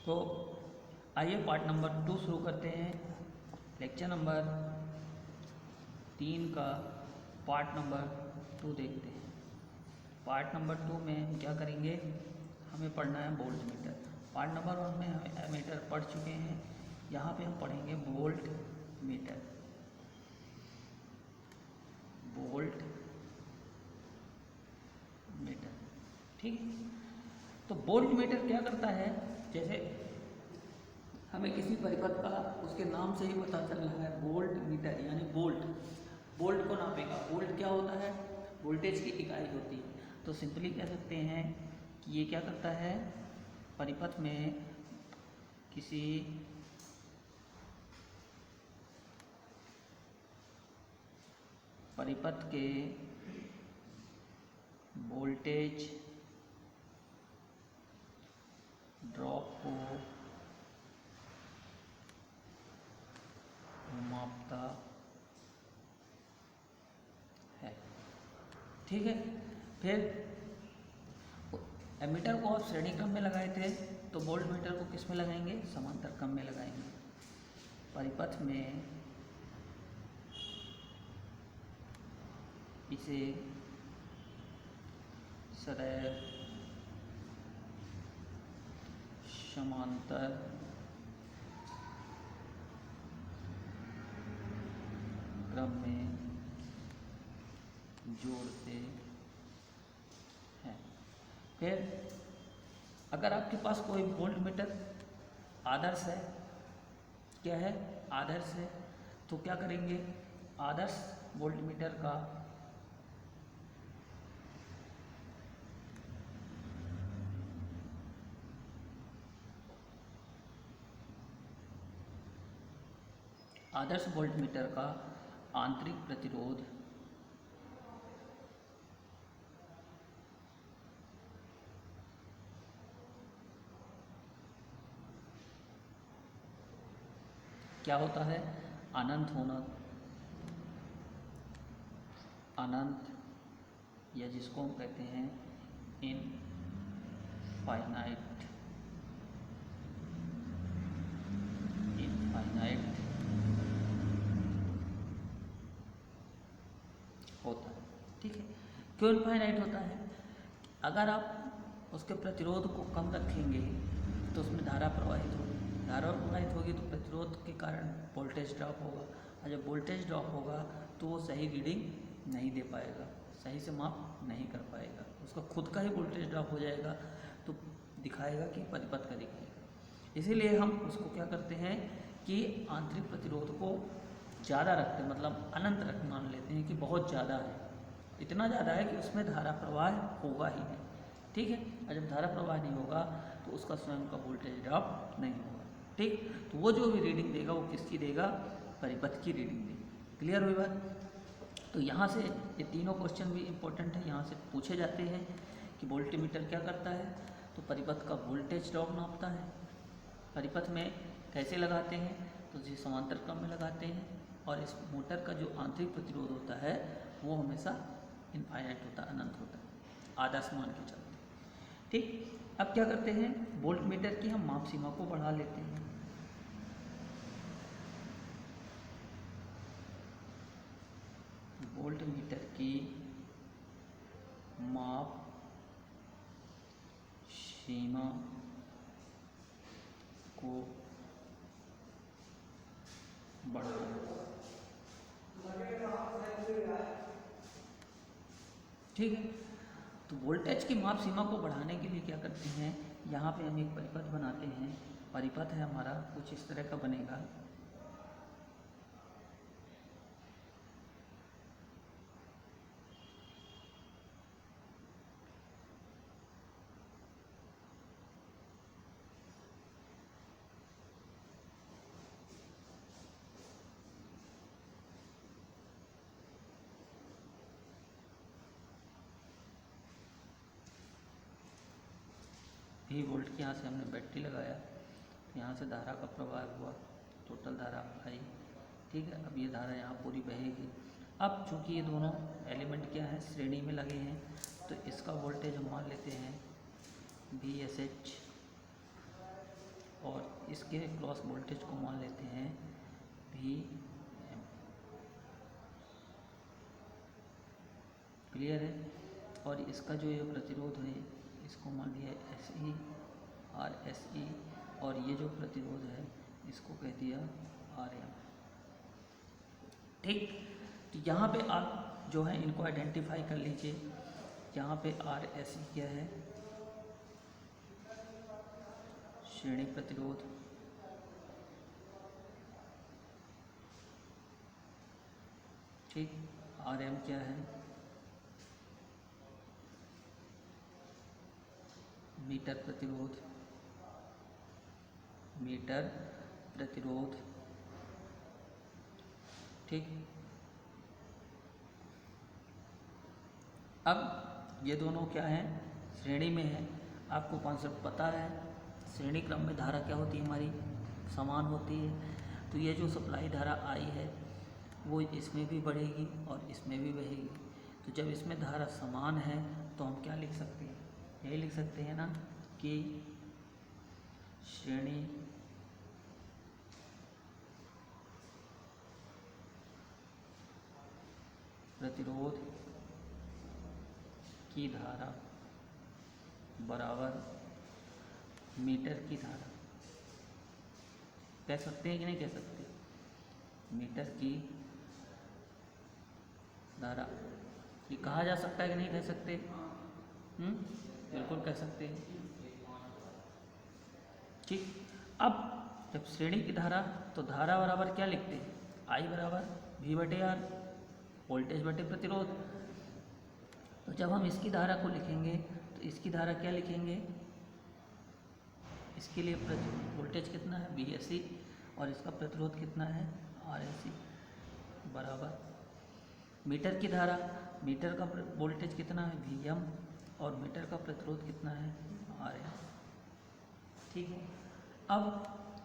तो आइए part number 2 शुरू करते हैं। लेक्चर नंबर 3 का पार्ट नंबर 2 देखते हैं। पार्ट नंबर 2 में हम क्या करेंगे, हमें पढ़ना है वोल्ट मीटर। पार्ट नंबर 1 में हम एमीटर पढ़ चुके हैं, यहाँ पे हम पढ़ेंगे वोल्ट मीटर। वोल्ट मीटर, ठीक है। तो वोल्ट मीटर क्या करता है, जैसे हमें किसी परिपथ का उसके नाम से ही पता चल रहा है, वोल्ट मीटर यानी वोल्ट को नापेगा। वोल्ट क्या होता है, वोल्टेज की इकाई होती है। तो सिंपली कह सकते हैं कि ये क्या करता है, परिपथ में किसी परिपथ के वोल्टेज ड्रॉप को मापता है, ठीक है। फिर एमीटर को आप श्रेणी क्रम में लगाए थे, तो वोल्ट मीटर को किस में लगाएंगे, समांतर क्रम में लगाएंगे। परिपथ में इसे सदैव समांतर क्रम में जोड़ते हैं। फिर अगर आपके पास कोई वोल्ट मीटर आदर्श है, क्या है, आदर्श है, तो क्या करेंगे, आदर्श वोल्ट मीटर का आंतरिक प्रतिरोध क्या होता है, अनंत होना, अनंत, या जिसको हम कहते हैं इनफाइनाइट होता है, ठीक है। क्यों इनफाइनाइट होता है, अगर आप उसके प्रतिरोध को कम रखेंगे तो उसमें धारा प्रवाहित होगी, धारा प्रवाहित होगी तो प्रतिरोध के कारण वोल्टेज ड्रॉप होगा, और जब वोल्टेज ड्रॉप होगा तो वो सही रीडिंग नहीं दे पाएगा, सही से माप नहीं कर पाएगा, उसका खुद का ही वोल्टेज ड्रॉप हो जाएगा, तो दिखाएगा कि परिपथ का दिखाएगा। इसीलिए हम उसको क्या करते हैं कि आंतरिक प्रतिरोध को ज़्यादा रखते हैं, मतलब अनंत रख मान लेते हैं कि बहुत ज़्यादा है, इतना ज़्यादा है कि उसमें धारा प्रवाह होगा ही नहीं, ठीक है। और जब धारा प्रवाह नहीं होगा तो उसका स्वयं का वोल्टेज ड्रॉप नहीं होगा, ठीक। तो वो जो भी रीडिंग देगा वो किसकी देगा, परिपथ की रीडिंग देगा। क्लियर हुई बात। तो यहाँ से ये तीनों क्वेश्चन भी इम्पोर्टेंट है, यहाँ से पूछे जाते हैं कि वोल्टमीटर क्या करता है, तो परिपथ का वोल्टेज ड्रॉप नापता है। परिपथ में कैसे लगाते हैं, तो जी समांतर क्रम में लगाते हैं, और इस मोटर का जो आंतरिक प्रतिरोध होता है वो हमेशा इनफाइनाइट होता है, अनंत होता है, आदर्श मान के चलते हैं, ठीक। अब क्या करते हैं, वोल्ट मीटर की हम माप सीमा को बढ़ा लेते हैं। वोल्ट मीटर की माप सीमा को बढ़ाना, ठीक है। तो वोल्टेज की माप सीमा को बढ़ाने के लिए क्या करते हैं, यहाँ पे हम एक परिपथ बनाते हैं। परिपथ है हमारा कुछ इस तरह का बनेगा, V वोल्ट की यहाँ से हमने बैटरी लगाया, तो यहाँ से धारा का प्रवाह हुआ, टोटल धारा आई, ठीक है। अब ये धारा यहाँ पूरी बहेगी। अब चूँकि ये दोनों एलिमेंट क्या है, श्रेणी में लगे हैं, तो इसका वोल्टेज हम मान लेते हैं VSH इसके क्रॉस वोल्टेज को मान लेते हैं वी एम। क्लियर है? और इसका जो ये प्रतिरोध है इसको मान लिया S E R S E, और ये जो प्रतिरोध है इसको कह दिया आर एम। ठीक, तो यहाँ पे आप जो है इनको आइडेंटिफाई कर लीजिए। यहाँ पे आर एस ई क्या है? श्रेणी प्रतिरोध। ठीक, आर एम क्या है? मीटर प्रतिरोध। मीटर प्रतिरोध। ठीक, अब ये दोनों क्या हैं? श्रेणी में है। आपको कॉन्सेप्ट पता है, श्रेणी क्रम में धारा क्या होती है हमारी? समान होती है। तो ये जो सप्लाई धारा आई है वो इसमें भी बढ़ेगी और इसमें भी बहेगी। तो जब इसमें धारा समान है तो हम क्या लिख सकते हैं? यही लिख सकते हैं ना कि श्रेणी प्रतिरोध की धारा बराबर मीटर की धारा। कह सकते हैं कि नहीं कह सकते? मीटर की धारा, ये कहा जा सकता है कि नहीं कह सकते? बिल्कुल कह सकते हैं। ठीक, अब जब श्रेणी की धारा, तो धारा बराबर क्या लिखते हैं? आई बराबर वी बटे आर, वोल्टेज बटे प्रतिरोध। तो जब हम इसकी धारा को लिखेंगे तो इसकी धारा क्या लिखेंगे? इसके लिए वोल्टेज कितना है? वी एस सी, और इसका प्रतिरोध कितना है? आर एस सी बराबर मीटर की धारा, मीटर का वोल्टेज कितना है? वी एम, और मीटर का प्रतिरोध कितना है? R M. ठीक है, अब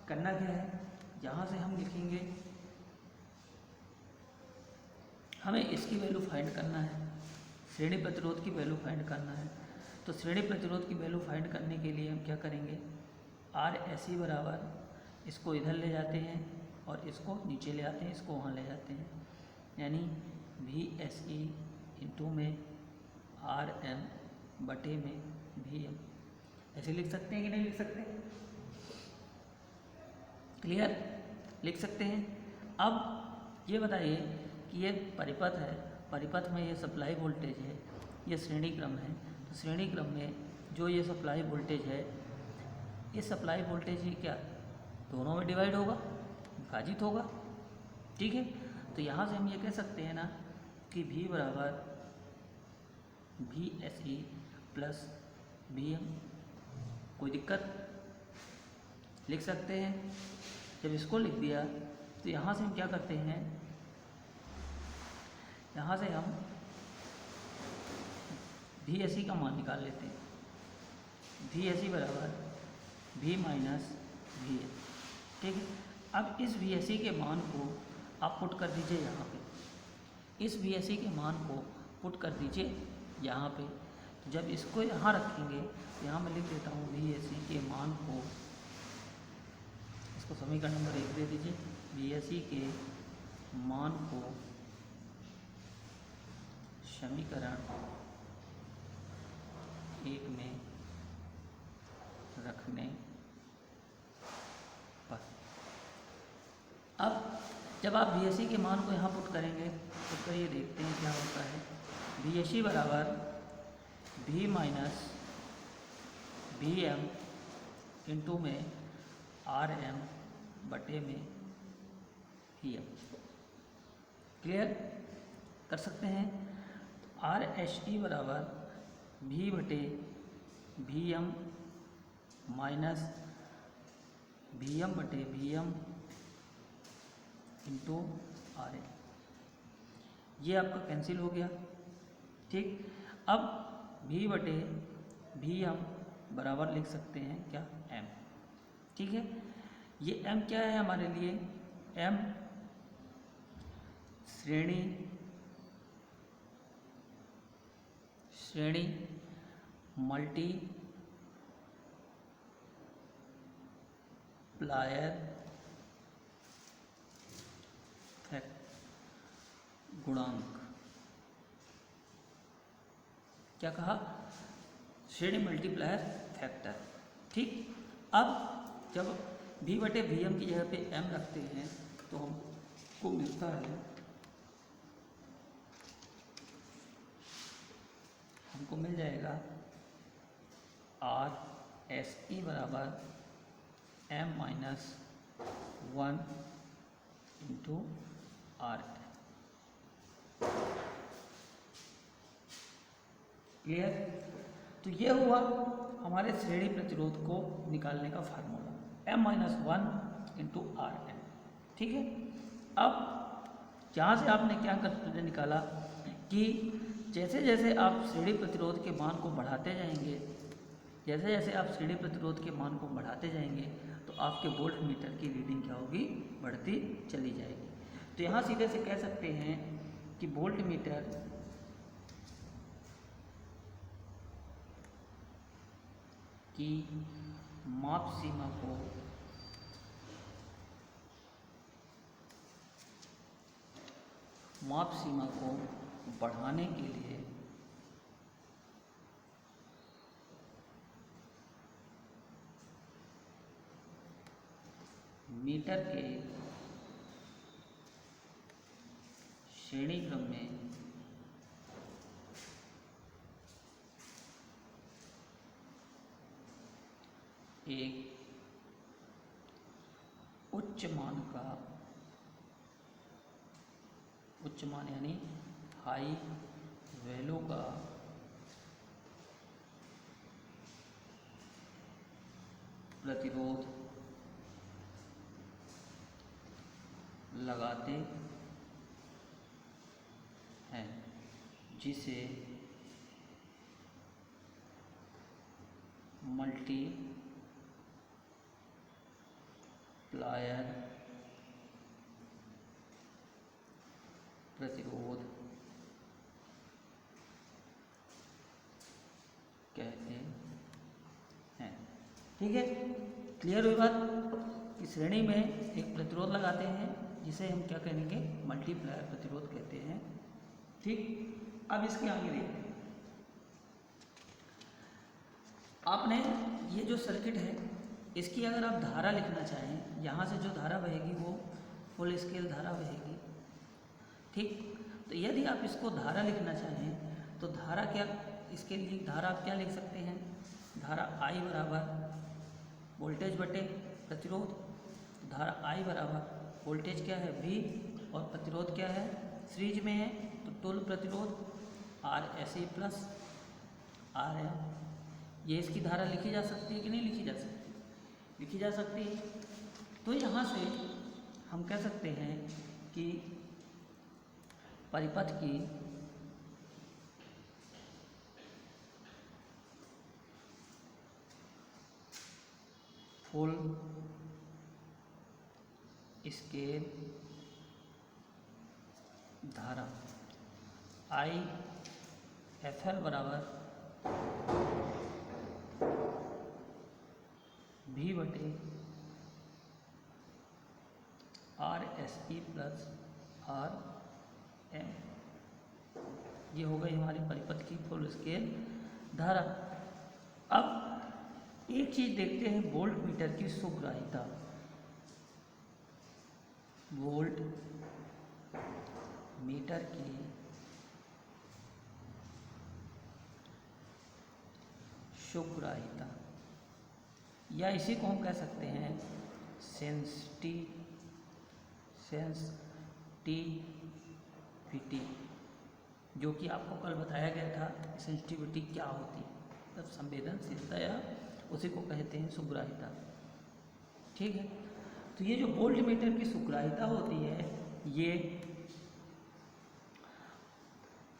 करना क्या है? यहाँ से हम लिखेंगे, हमें इसकी वैल्यू फाइंड करना है, श्रेणी प्रतिरोध की वैल्यू फाइंड करना है। तो श्रेणी प्रतिरोध की वैल्यू फाइंड करने के लिए हम क्या करेंगे? आर एस ई बराबर, इसको इधर ले जाते हैं और इसको नीचे ले आते हैं, इसको वहाँ ले जाते हैं, यानी वी एस ई इंटू में आर एम बटे में वी एम। ऐसे लिख सकते हैं कि नहीं लिख सकते? क्लियर? लिख सकते हैं। अब ये बताइए कि ये परिपथ है, परिपथ में ये सप्लाई वोल्टेज है, ये श्रेणी क्रम है। तो श्रेणी क्रम में जो ये सप्लाई वोल्टेज है, इस सप्लाई वोल्टेज ही क्या दोनों में डिवाइड होगा, विभाजित होगा। ठीक है, तो यहाँ से हम ये कह सकते हैं ना कि V बराबर V S E plus V M. कोई दिक्कत? लिख सकते हैं। जब इसको लिख दिया तो यहाँ से हम क्या करते हैं? यहाँ से हम वी एस ई का मान निकाल लेते हैं। वी एस ई बराबर वी माइनस वी एम। ठीक है, अब इस वी एस ई के मान को आप पुट कर दीजिए यहाँ पे। इस वी एस ई के मान को पुट कर दीजिए यहाँ पे। तो जब इसको यहाँ रखेंगे तो यहाँ मैं लिख देता हूँ वी एस ई के मान को, इसको समीकरण नंबर 1 दे दीजिए। वी एस ई के मान को समीकरण 1 में रखने पर, अब जब आप वी एस ई के मान को यहाँ पुट करेंगे तो करिए देखते हैं क्या होता है। वी एस ई बराबर V minus V M into में आर एम बटे में वी एम। क्लियर? कर सकते हैं। आर एस ई बराबर वी बटे V M minus V M बटे V M into R M. ये आपका कैंसिल हो गया। ठीक, अब वी बटे वी एम बराबर लिख सकते हैं क्या? एम। ठीक है, ये एम क्या है हमारे लिए? एम श्रेणी मल्टी प्लायर गुणांक, क्या कहा, श्रेणी मल्टीप्लायर फैक्टर। ठीक, अब जब V/Vm की जगह पे m रखते हैं तो हमको मिलता है, हमको मिल जाएगा RSE बराबर m-1 इंटू R। क्लियर? तो ये हुआ हमारे श्रेणी प्रतिरोध को निकालने का फार्मूला, m-1 इंटू RN। ठीक है, अब जहाँ से आपने क्या कर निकाला कि जैसे जैसे आप श्रेणी प्रतिरोध के मान को बढ़ाते जाएंगे, जैसे जैसे आप श्रेणी प्रतिरोध के मान को बढ़ाते जाएंगे तो आपके वोल्ट मीटर की रीडिंग क्या होगी, बढ़ती चली जाएगी। तो यहाँ सीधे से कह सकते हैं कि वोल्ट मीटर की माप सीमा को बढ़ाने के लिए मीटर के श्रेणी क्रम में एक उच्च मान यानी हाई वैल्यू का प्रतिरोध लगाते हैं, जिसे मल्टीप्लायर प्रतिरोध कहते हैं। ठीक है, क्लियर हुई बात? कि श्रेणी में एक प्रतिरोध लगाते हैं जिसे हम क्या कहेंगे, मल्टीप्लायर प्रतिरोध कहते हैं। ठीक, अब इसके आगे देखते हैं। आपने ये जो सर्किट है इसकी अगर आप धारा लिखना चाहें, यहाँ से जो धारा बहेगी वो फुल स्केल धारा बहेगी। ठीक, तो यदि आप इसको धारा लिखना चाहें तो धारा क्या, इसके लिए धारा आप क्या लिख सकते हैं, धारा I बराबर वोल्टेज बटे प्रतिरोध। धारा I बराबर वोल्टेज क्या है V और प्रतिरोध क्या है, सीरीज में है तो तुल्य प्रतिरोध RSE प्लस RN। ये इसकी धारा लिखी जा सकती है कि नहीं लिखी जा सकती, लिखी जा सकती है। तो यहाँ से हम कह सकते हैं कि परिपथ की फुल स्केल धारा IFL बराबर V/RSE प्लस RM। ये हो गई हमारी परिपथ की फुल स्केल धारा। अब एक चीज देखते हैं, वोल्ट मीटर की सुग्राह्यता। वोल्ट मीटर की सुग्राह्यता, या इसी को हम कह सकते हैं सेंसिटिविटी, जो कि आपको कल बताया गया था। सेंसिटिविटी क्या होती है, मतलब संवेदनशीलता, या उसी को कहते हैं सुग्राह्यता। ठीक है, तो ये जो वोल्ट मीटर की सुग्राह्यता होती है, ये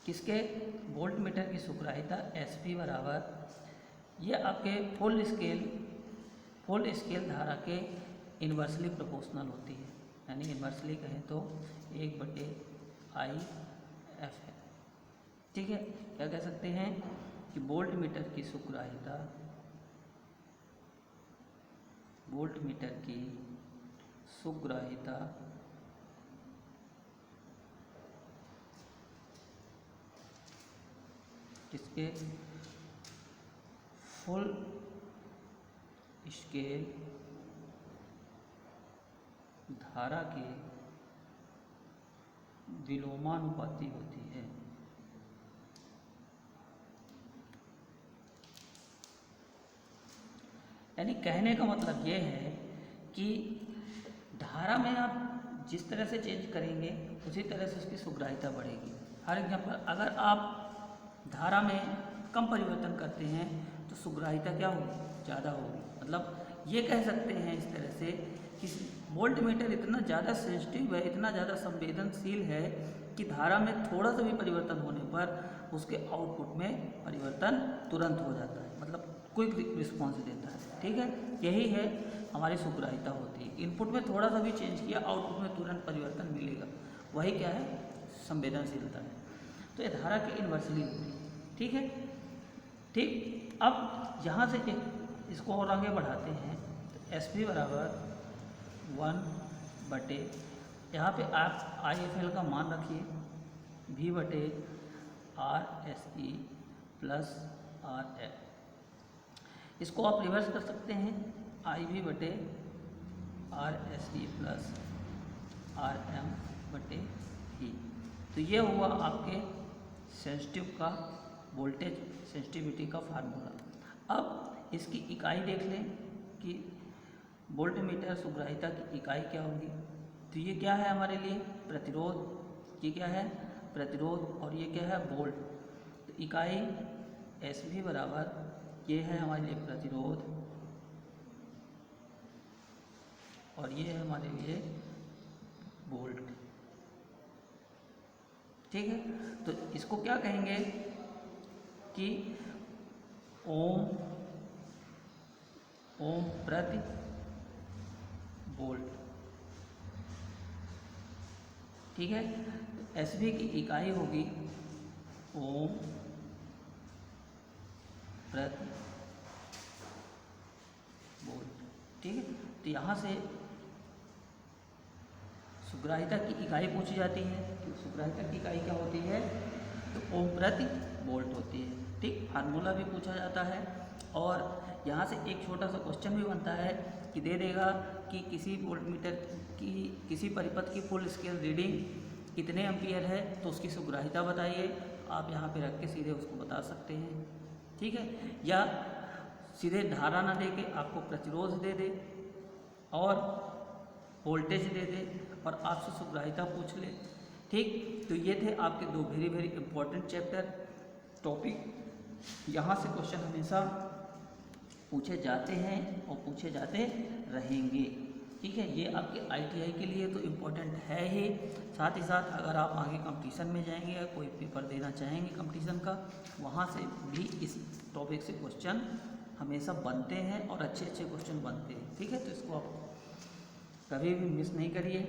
किसके, वोल्ट मीटर की सुग्राह्यता SP बराबर, ये आपके फुल स्केल धारा के इन्वर्सली प्रोपोर्शनल होती है, यानी इन्वर्सली कहें तो 1/IF है। ठीक है, क्या कह सकते हैं कि वोल्ट मीटर की सुग्राह्यता वोल्टमीटर की सुग्राह्यता इसके फुल स्केल धारा के विलोमानुपाती होती है। यानी कहने का मतलब ये है कि धारा में आप जिस तरह से चेंज करेंगे उसी तरह से उसकी सुग्राह्यता बढ़ेगी। फॉर एग्जाम्पल, अगर आप धारा में कम परिवर्तन करते हैं तो सुग्राह्यता क्या होगी? ज़्यादा होगी। मतलब ये कह सकते हैं इस तरह से कि वोल्टमीटर इतना ज़्यादा सेंसिटिव है, इतना ज़्यादा संवेदनशील है कि धारा में थोड़ा सा भी परिवर्तन होने पर उसके आउटपुट में परिवर्तन तुरंत हो जाता है, मतलब क्विक रिस्पॉन्स देता है। ठीक है, यही है हमारी सुग्राह्यता होती है। इनपुट में थोड़ा सा भी चेंज किया, आउटपुट में तुरंत परिवर्तन मिलेगा, वही क्या है? संवेदनशीलता है। तो ये धारा के इन्वर्सली होती है। ठीक है, ठीक। अब यहाँ से इसको और आगे बढ़ाते हैं तो एस पी बराबर 1/, यहाँ पे आप IFL का मान रखिए V/RSE प्लस RL। इसको आप रिवर्स कर सकते हैं IB/RSE प्लस RM/E। तो ये हुआ आपके सेंसिटिव का वोल्टेज सेंसिटिविटी का फार्मूला। अब इसकी इकाई देख लें कि वोल्टमीटर सुग्राह्यता की इकाई क्या होगी। तो ये क्या है हमारे लिए? प्रतिरोध। ये क्या है? प्रतिरोध। और ये क्या है? वोल्ट। तो इकाई SV बराबर ये है हमारे लिए प्रतिरोध और ये है हमारे लिए वोल्ट। ठीक है, तो इसको क्या कहेंगे कि ओम प्रति वोल्ट। ठीक है, तो एसवी की इकाई होगी ओम प्रति वोल्ट। ठीक है, तो यहाँ से सुग्राह्यता की इकाई पूछी जाती है कि सुग्राह्यता की इकाई क्या होती है? तो ओम प्रति वोल्ट होती है। ठीक, फार्मूला भी पूछा जाता है और यहाँ से एक छोटा सा क्वेश्चन भी बनता है कि दे देगा कि किसी वोल्टमीटर की किसी परिपथ की फुल स्केल रीडिंग कितने एम्पियर है तो उसकी सुग्राह्यता बताइए। आप यहाँ पे रख के सीधे उसको बता सकते हैं। ठीक है, या सीधे धारा ना दे के आपको प्रतिरोध दे दे और वोल्टेज दे दे और आपसे सुग्राह्यता पूछ ले। ठीक, तो ये थे आपके दो वेरी इंपॉर्टेंट चैप्टर टॉपिक। यहाँ से क्वेश्चन हमेशा पूछे जाते हैं और पूछे जाते रहेंगे। ठीक है, ये आपके ITI के लिए तो इम्पोर्टेंट है ही, साथ ही साथ अगर आप आगे कंपटीशन में जाएंगे या कोई पेपर देना चाहेंगे कंपटीशन का, वहाँ से भी इस टॉपिक से क्वेश्चन हमेशा बनते हैं और अच्छे क्वेश्चन बनते हैं। ठीक है, तो इसको आप कभी भी मिस नहीं करिए।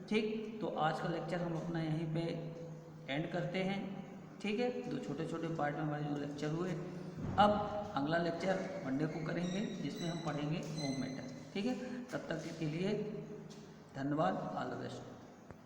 ठीक, तो आज का लेक्चर हम अपना यहीं पे एंड करते हैं। ठीक है, दो छोटे पार्ट में हमारे जो लेक्चर हुए, अब अगला लेक्चर मंडे को करेंगे जिसमें हम पढ़ेंगे ओम मीटर। ठीक है, तब तक के लिए धन्यवाद। All the best.